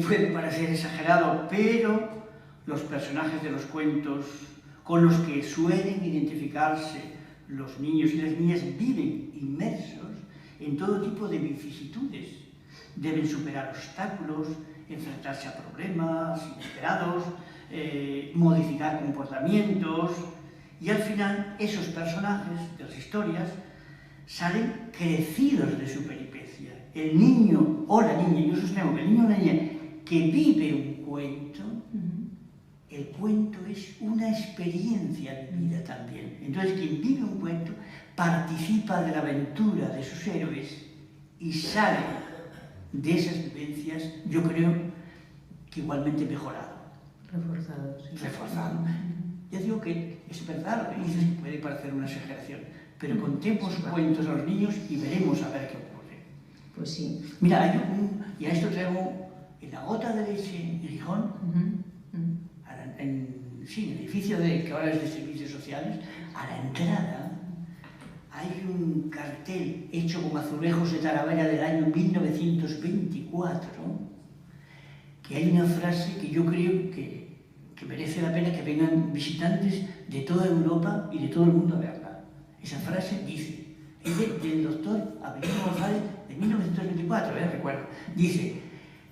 puede parecer exagerado, pero los personajes de los cuentos con los que suelen identificarse los niños y las niñas viven inmersos en todo tipo de vicisitudes. Deben superar obstáculos, enfrentarse a problemas inesperados, modificar comportamientos, y al final esos personajes de las historias salen crecidos de su peripecia. El niño o la niña, yo sostengo que el niño o la niña que vive un cuento, el cuento es una experiencia vivida también. Entonces quien vive un cuento participa de la aventura de sus héroes y sale de esas vivencias, yo creo que igualmente mejorado. Reforzado, sí. Reforzado. Ya digo que es verdad lo que dices, que puede parecer una exageración, pero contemos cuentos a los niños y veremos a ver qué ocurre. Pues sí. Mira, y a esto traigo en la Gota de Leche en Gijón, en el edificio que ahora es de servicios sociales, a la entrada hay un cartel hecho con azulejos de Talavera del año 1924, que hay una frase que yo creo que merece la pena que vengan visitantes de toda Europa y de todo el mundo a verla. Esa frase dice, es del doctor Avelino González de 1924, recuerdo, dice,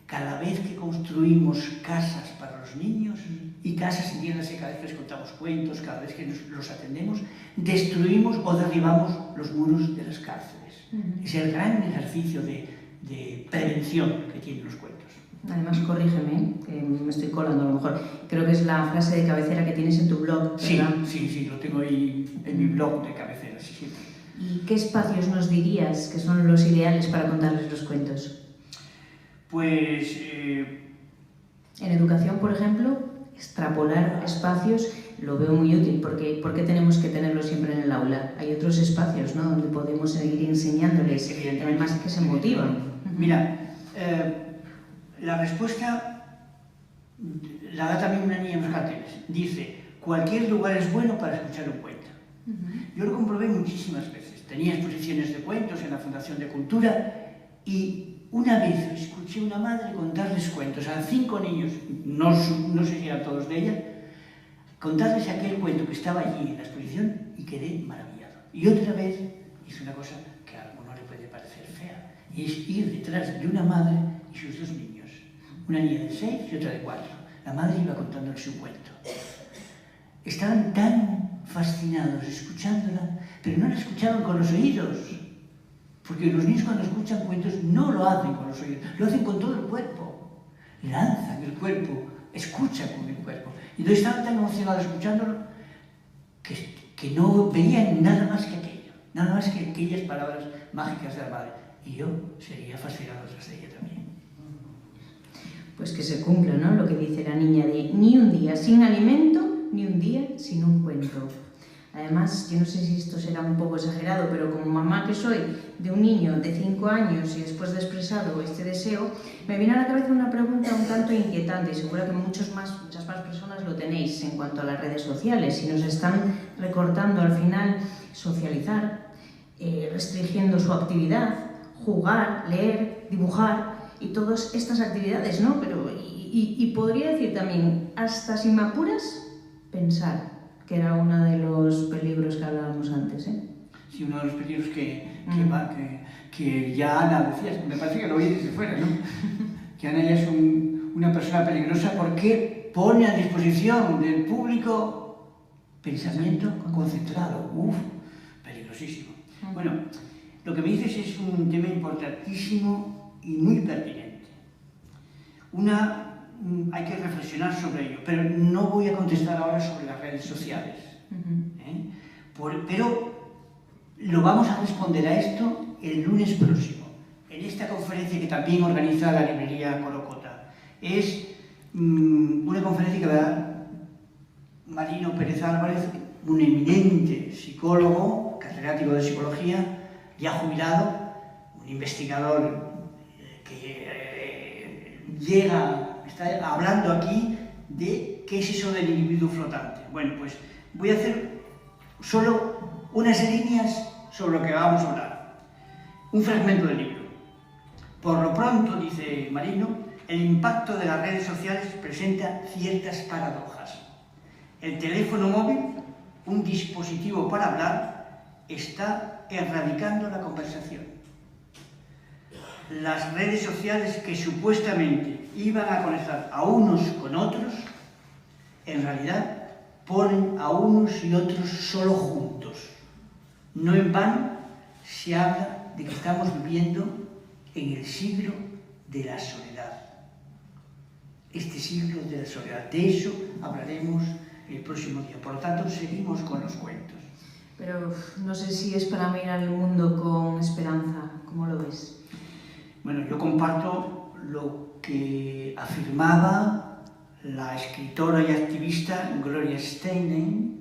cada vez que construimos casas para los niños, y casas, entiéndase, cada vez que les contamos cuentos, cada vez que los atendemos, destruimos o derribamos los muros de las cárceles. Es el gran ejercicio de prevención que tienen los cuentos. Además, corrígeme, que me estoy colando a lo mejor. Creo que es la frase de cabecera que tienes en tu blog, ¿verdad? Sí, lo tengo ahí en mi blog de cabecera, sí. ¿Y qué espacios nos dirías que son los ideales para contarles los cuentos? Pues... En educación, por ejemplo, extrapolar espacios lo veo muy útil, porque ¿por qué tenemos que tenerlo siempre en el aula? Hay otros espacios, ¿no?, donde podemos seguir enseñándoles, además que se motivan. Mira, la respuesta la da también una niña en los carteles. Dice, cualquier lugar es bueno para escuchar un cuento. Yo lo comprobé muchísimas veces. Tenía exposiciones de cuentos en la Fundación de Cultura y una vez escuché a una madre contarles cuentos a 5 niños, no sé si eran todos de ella, contarles aquel cuento que estaba allí en la exposición y quedé maravillado. Y otra vez hice una cosa que a alguno le puede parecer fea, y es ir detrás de una madre y sus 2 niños, una niña de 6 y otra de 4. La madre iba contándoles su cuento. Estaban tan fascinados escuchándola, pero no la escuchaban con los oídos, porque los niños cuando escuchan cuentos no lo hacen con los oídos, lo hacen con todo el cuerpo, lanzan el cuerpo, escuchan con el cuerpo. Y entonces estaban tan emocionados escuchándolo que no veían nada más que aquello, nada más que aquellas palabras mágicas de la madre. Y yo seguía fascinado tras de ella también. Pues que se cumpla, ¿no?, lo que dice la niña de ni un día sin alimento, ni un día sin un cuento. Además, yo no sé si esto será un poco exagerado, pero como mamá que soy de un niño de 5 años y después de expresado este deseo, me viene a la cabeza una pregunta un tanto inquietante y seguro que muchas más personas lo tenéis en cuanto a las redes sociales. Si nos están recortando al final socializar, restringiendo su actividad, jugar, leer, dibujar y todas estas actividades, ¿no? Pero, y podría decir también, hasta sin me apuras, pensar, que era uno de los peligros que hablábamos antes, ¿eh? Sí, uno de los peligros que ya Ana decía, me parece que lo oí desde fuera, ¿no? Que Ana ya es una persona peligrosa porque pone a disposición del público pensamiento concentrado. Peligrosísimo. Bueno, lo que me dices es un tema importantísimo y muy pertinente. Hay que reflexionar sobre ello, pero no voy a contestar ahora sobre las redes sociales. Pero lo vamos a responder a esto el lunes próximo, en esta conferencia que también organiza la librería Colocota. Es una conferencia que va a dar Marino Pérez Álvarez, un eminente psicólogo, catedrático de psicología, ya jubilado, un investigador que está hablando aquí de qué es eso del individuo flotante. Bueno, pues voy a hacer solo unas líneas sobre lo que vamos a hablar. Un fragmento del libro. Por lo pronto, dice Marino, el impacto de las redes sociales presenta ciertas paradojas. El teléfono móvil, un dispositivo para hablar, está erradicando la conversación. Las redes sociales que supuestamente iban a conectar a unos con otros, en realidad ponen a unos y otros solo juntos. No en vano se habla de que estamos viviendo en el siglo de la soledad. Este siglo de la soledad, de eso hablaremos el próximo día. Por lo tanto, seguimos con los cuentos. Pero no sé si es para mirar el mundo con esperanza. ¿Cómo lo ves? Bueno, yo comparto lo que afirmaba la escritora y activista Gloria Steinem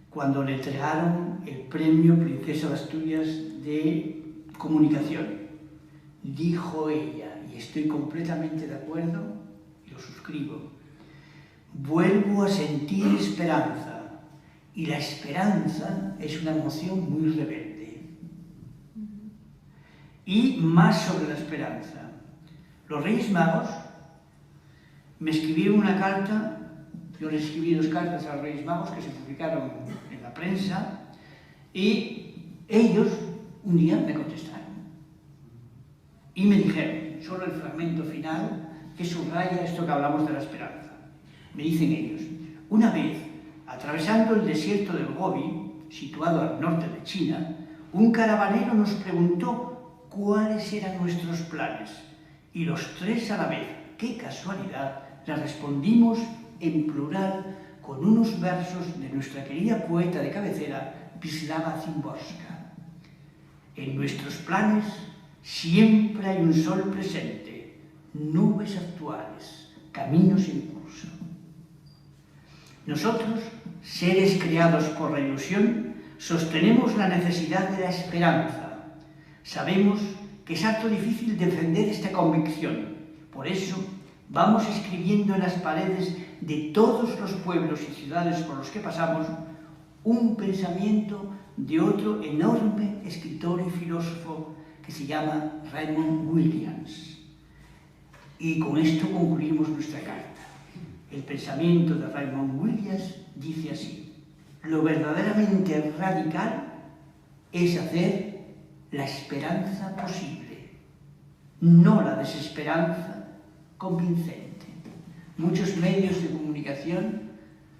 cuando le entregaron el premio Princesa de Asturias de Comunicación. Dijo ella, y estoy completamente de acuerdo, y lo suscribo, vuelvo a sentir esperanza, y la esperanza es una emoción muy rebelde. Y más sobre la esperanza. Los Reyes Magos me escribieron una carta, yo les escribí 2 cartas a los Reyes Magos que se publicaron en la prensa, y ellos un día me contestaron. Y me dijeron, solo el fragmento final, que subraya esto que hablamos de la esperanza. Me dicen ellos, una vez, atravesando el desierto del Gobi, situado al norte de China, un caravanero nos preguntó cuáles eran nuestros planes y los tres a la vez, qué casualidad, le respondimos en plural con unos versos de nuestra querida poeta de cabecera, Wisława Szymborska. En nuestros planes siempre hay un sol presente, nubes actuales, caminos en curso. Nosotros, seres creados por la ilusión, sostenemos la necesidad de la esperanza. Sabemos que es harto difícil defender esta convicción. Por eso, vamos escribiendo en las paredes de todos los pueblos y ciudades por los que pasamos un pensamiento de otro enorme escritor y filósofo que se llama Raymond Williams. Y con esto concluimos nuestra carta. El pensamiento de Raymond Williams dice así: lo verdaderamente radical es hacer la esperanza posible, no la desesperanza convincente. Muchos medios de comunicación,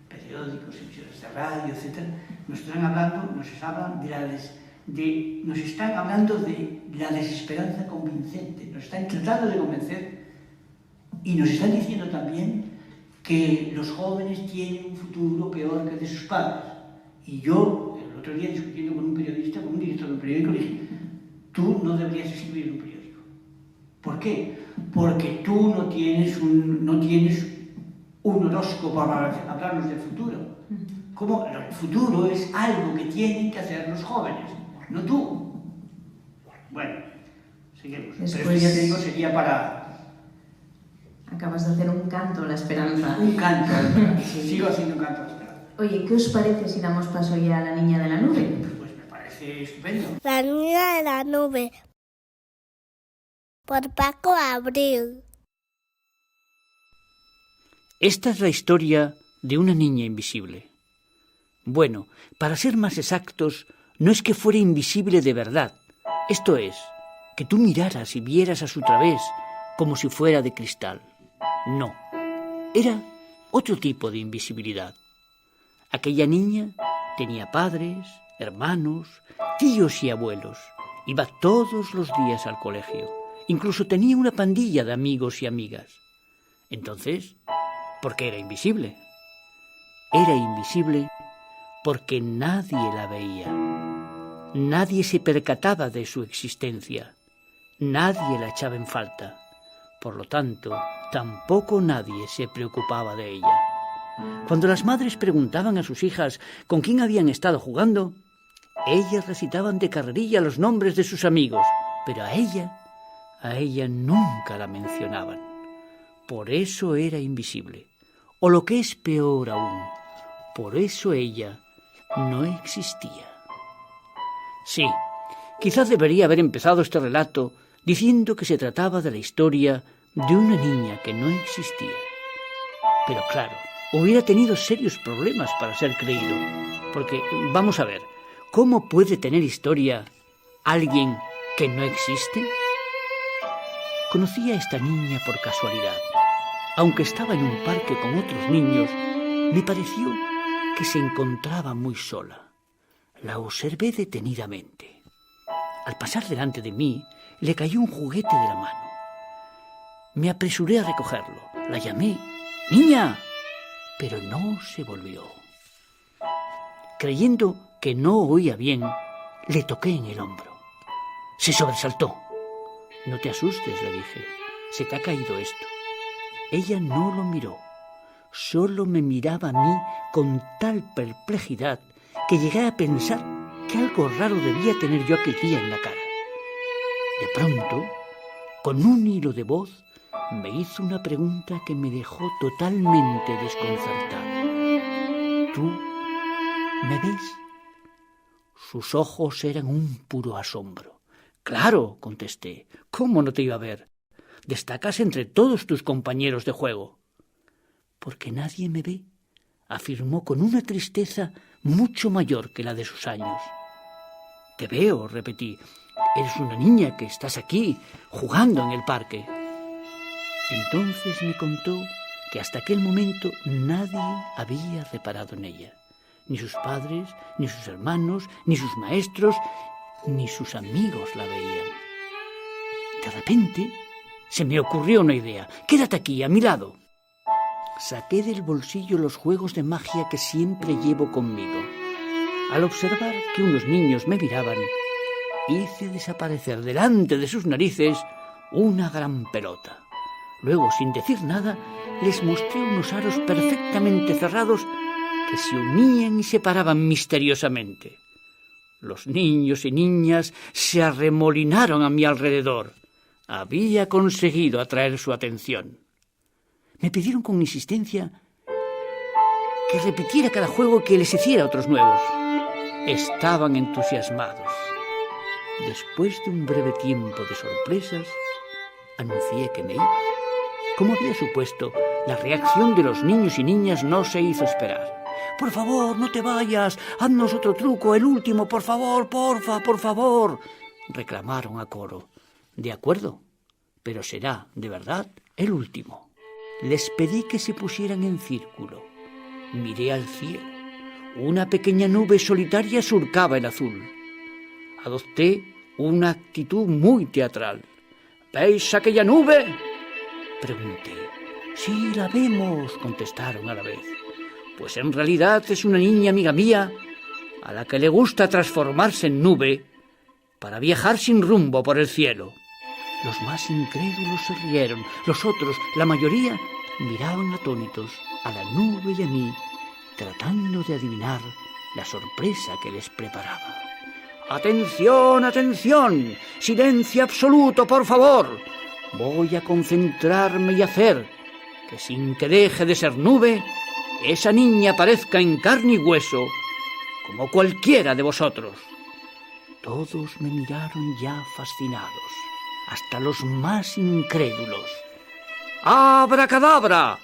periódicos, emisiones de radio, etc., nos están hablando de la desesperanza convincente, nos están tratando de convencer y nos están diciendo también que los jóvenes tienen un futuro peor que el de sus padres. Y yo, el otro día discutiendo con un periodista, con un director de un periódico, le dije: tú no deberías escribir en un periódico. ¿Por qué? Porque tú no tienes un horóscopo para hablarnos del futuro. Como el futuro es algo que tienen que hacer los jóvenes, no tú. Bueno, seguimos. Después... Pero esto ya te digo, sería para... Acabas de hacer un canto a la esperanza. Un canto. Sigo haciendo un canto a la esperanza. Oye, ¿qué os parece si damos paso ya a La niña de la nube? Pues me parece estupendo. La niña de la nube, por Paco Abril. Esta es la historia de una niña invisible. Bueno, para ser más exactos, no es que fuera invisible de verdad. Esto es, que tú miraras y vieras a su través como si fuera de cristal. No, era otro tipo de invisibilidad. Aquella niña tenía padres, hermanos, tíos y abuelos. Iba todos los días al colegio. Incluso tenía una pandilla de amigos y amigas. Entonces, ¿por qué era invisible? Era invisible porque nadie la veía. Nadie se percataba de su existencia. Nadie la echaba en falta. Por lo tanto, tampoco nadie se preocupaba de ella. Cuando las madres preguntaban a sus hijas con quién habían estado jugando, ellas recitaban de carrerilla los nombres de sus amigos, pero a ella nunca la mencionaban. Por eso era invisible. O lo que es peor aún, por eso ella no existía. Sí, quizás debería haber empezado este relato diciendo que se trataba de la historia de una niña que no existía. Pero claro, hubiera tenido serios problemas para ser creído, porque, vamos a ver, ¿cómo puede tener historia alguien que no existe? Conocí a esta niña por casualidad. Aunque estaba en un parque con otros niños, me pareció que se encontraba muy sola. La observé detenidamente. Al pasar delante de mí, le cayó un juguete de la mano. Me apresuré a recogerlo. La llamé: ¡Niña! Pero no se volvió. Creyendo que no oía bien, le toqué en el hombro. Se sobresaltó. No te asustes, le dije. Se te ha caído esto. Ella no lo miró. Solo me miraba a mí con tal perplejidad que llegué a pensar que algo raro debía tener yo aquel día en la cara. De pronto, con un hilo de voz, me hizo una pregunta que me dejó totalmente desconcertado. ¿Tú me ves? Sus ojos eran un puro asombro. Claro, contesté. ¿Cómo no te iba a ver? Destacas entre todos tus compañeros de juego. Porque nadie me ve, afirmó con una tristeza mucho mayor que la de sus años. Te veo, repetí. Eres una niña que estás aquí, jugando en el parque. Entonces me contó que hasta aquel momento nadie había reparado en ella. Ni sus padres, ni sus hermanos, ni sus maestros, ni sus amigos la veían. De repente se me ocurrió una idea. «Quédate aquí, a mi lado». Saqué del bolsillo los juegos de magia que siempre llevo conmigo. Al observar que unos niños me miraban, hice desaparecer delante de sus narices una gran pelota. Luego, sin decir nada, les mostré unos aros perfectamente cerrados que se unían y separaban misteriosamente. Los niños y niñas se arremolinaron a mi alrededor. Había conseguido atraer su atención. Me pidieron con insistencia que repitiera cada juego y que les hiciera otros nuevos. Estaban entusiasmados. Después de un breve tiempo de sorpresas, anuncié que me iba. Como había supuesto, la reacción de los niños y niñas no se hizo esperar. «Por favor, no te vayas, haznos otro truco, el último, por favor, porfa, por favor», reclamaron a coro. «De acuerdo, pero será, de verdad, el último». Les pedí que se pusieran en círculo. Miré al cielo. Una pequeña nube solitaria surcaba el azul. Adopté una actitud muy teatral. «¿Veis aquella nube?», pregunté. «Sí, la vemos», contestaron a la vez. «Pues en realidad es una niña amiga mía a la que le gusta transformarse en nube para viajar sin rumbo por el cielo». Los más incrédulos se rieron. Los otros, la mayoría, miraban atónitos a la nube y a mí, tratando de adivinar la sorpresa que les preparaba. «Atención, atención, silencio absoluto, por favor. Voy a concentrarme y hacer que sin que deje de ser nube, esa niña aparezca en carne y hueso, como cualquiera de vosotros». Todos me miraron ya fascinados, hasta los más incrédulos. «¡Abracadabra!»,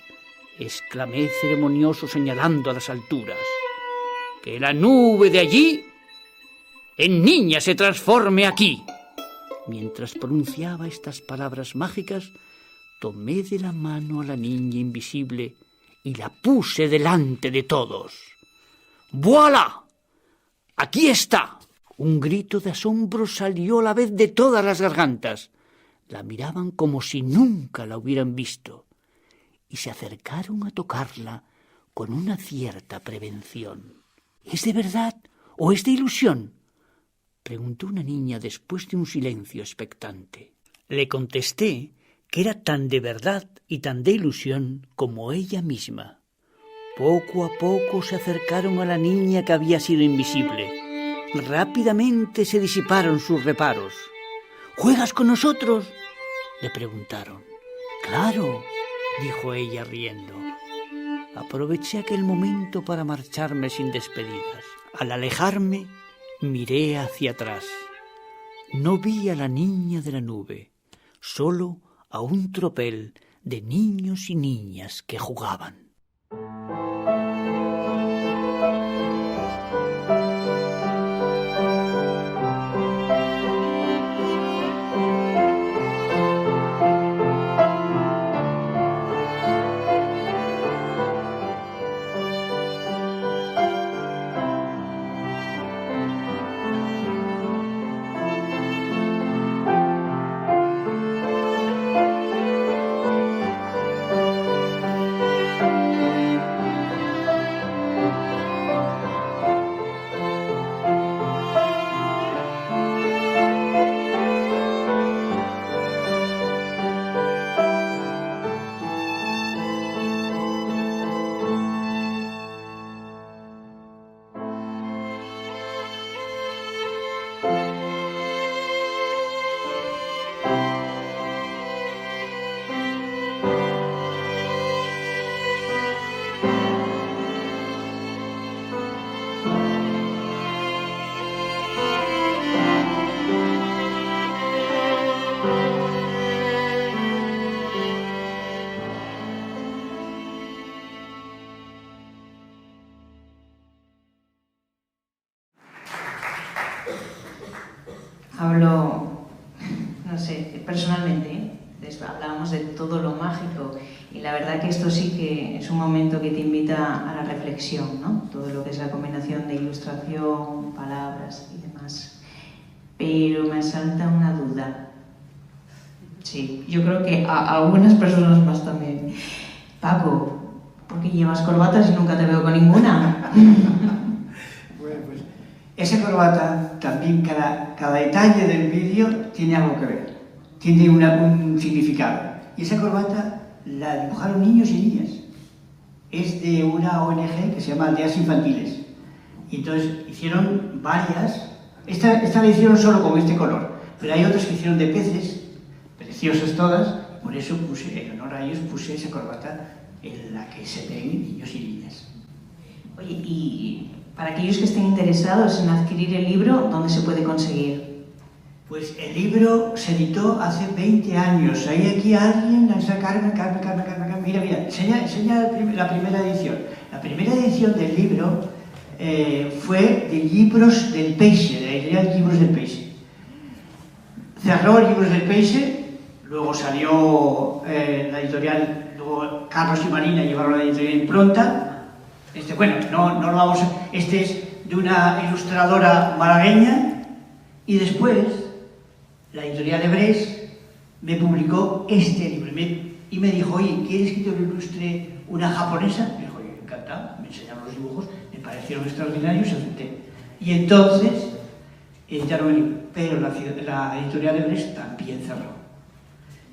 exclamé ceremonioso señalando a las alturas. «Que la nube de allí en niña se transforme aquí». Mientras pronunciaba estas palabras mágicas, tomé de la mano a la niña invisible y la puse delante de todos. «¡Voilá! ¡Aquí está!». Un grito de asombro salió a la vez de todas las gargantas. La miraban como si nunca la hubieran visto y se acercaron a tocarla con una cierta prevención. «¿Es de verdad o es de ilusión?», preguntó una niña después de un silencio expectante. Le contesté que era tan de verdad y tan de ilusión como ella misma. Poco a poco se acercaron a la niña que había sido invisible. Rápidamente se disiparon sus reparos. «¿Juegas con nosotros?», le preguntaron. «Claro», dijo ella riendo. Aproveché aquel momento para marcharme sin despedidas. Al alejarme, miré hacia atrás. No vi a la niña de la nube, solo a un tropel de niños y niñas que jugaban. Hablo, no sé, personalmente, ¿eh? Hablábamos de todo lo mágico y la verdad que esto sí que es un momento que te invita a la reflexión, ¿no? Todo lo que es la combinación de ilustración, palabras y demás. pero me asalta una duda. Sí, yo creo que a algunas personas más también. Paco, ¿por qué llevas corbatas y nunca te veo con ninguna? Bueno, pues esa corbata, también cada detalle del vídeo tiene algo que ver, tiene un significado. Y esa corbata la dibujaron niños y niñas. Es de una ONG que se llama Aldeas Infantiles. Y entonces hicieron varias. Esta la hicieron solo con este color, pero hay otras que hicieron de peces, preciosas todas. Por eso en honor a ellos puse esa corbata en la que se ven niños y niñas. Oye, y para aquellos que estén interesados en adquirir el libro, ¿dónde se puede conseguir? Pues el libro se editó hace 20 años. ¿Hay aquí alguien? Carmen, mira, enseña la primera edición. La primera edición del libro fue de Libros del Peixe, de la editorial Libros del Peixe. Cerró Libros del Peixe, luego salió la editorial, luego Carlos y Marina llevaron la editorial Impronta. Este es de una ilustradora malagueña, y después la editorial Ebrés me publicó este libro y me dijo: oye, ¿quieres que te lo ilustre una japonesa? Me dijo: oye, encantado, me enseñaron los dibujos, me parecieron extraordinarios, acepté. Y entonces editaron el libro, pero la editorial Ebrés también cerró.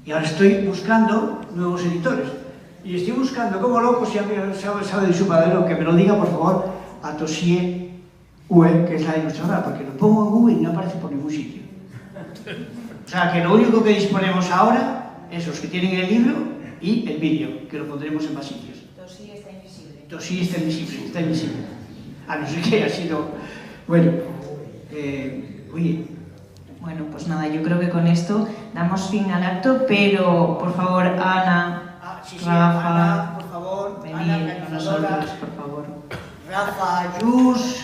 Y ahora estoy buscando nuevos editores. Y estoy buscando como loco, si alguien sabe de su paradero, que me lo diga, por favor, a Tosie Ue, que es la ilustradora, porque lo pongo en Google y no aparece por ningún sitio. O sea, que lo único que disponemos ahora es los que tienen el libro y el vídeo, que lo pondremos en más sitios. Tosí está invisible. Tosí está invisible. A no ser que haya sido... Bueno, oye... Bueno, pues nada, yo creo que con esto damos fin al acto, pero por favor, Ana, Rafa, Ana, por favor, venid con nosotros, por favor. Rafa Ayús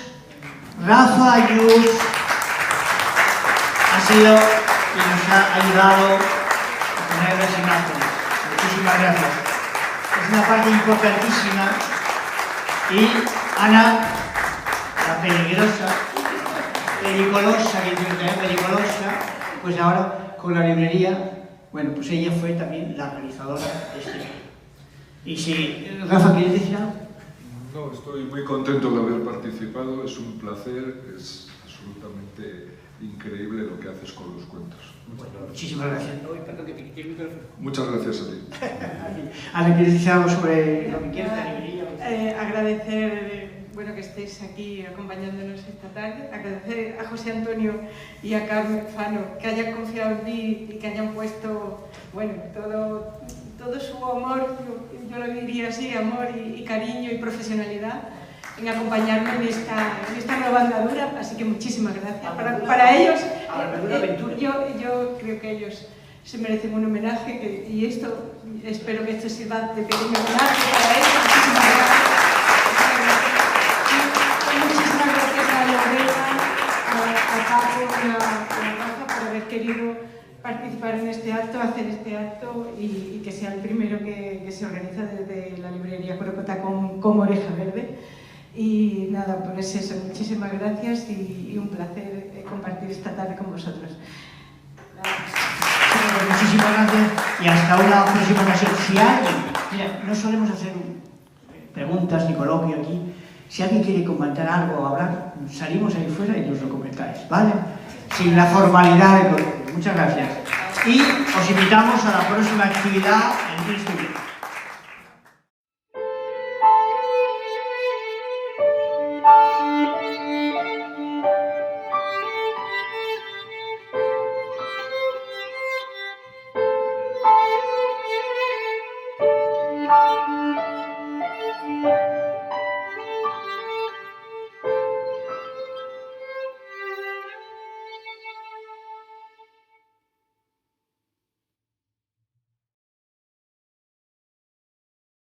ha sido quien nos ha ayudado a poner las imágenes. Muchísimas gracias. Es una parte importantísima. Y Ana, la pericolosa, pues ahora con la librería, bueno, pues ella fue también la realizadora de este libro. Y si, Rafa, ¿quieres decir algo? No, estoy muy contento de haber participado, es un placer, es absolutamente increíble lo que haces con los cuentos. Bueno, muchísimas gracias. Perdón, que te quité el micrófono. Muchas gracias a ti. Ana, ¿quieres decir algo sobre lo que quieres de la librería? Agradecer que estéis aquí acompañándonos esta tarde, agradecer a José Antonio y a Carmen Fano que hayan confiado en mí y que hayan puesto todo su amor, yo lo diría así, amor y cariño y profesionalidad en acompañarme en esta nueva andadura, así que muchísimas gracias. Para ellos, yo creo que ellos se merecen un homenaje y espero que esto sirva de pequeño homenaje para ellos. Muchísimas gracias. Muchísimas gracias a Lorena, a Paco y a Rafa por haber querido participar en este acto, hacer este acto y que sea el primero que se organiza desde la librería Corocota con Oreja Verde. Y nada, pues eso, muchísimas gracias y un placer compartir esta tarde con vosotros. Muchísimas gracias y hasta una próxima ocasión. Si alguien, mira, no solemos hacer preguntas ni coloquio aquí, si alguien quiere comentar algo o hablar, salimos ahí fuera y nos lo comentáis, ¿vale? Sin la formalidad de coloquio. Muchas gracias. Y os invitamos a la próxima actividad en 3 minutos.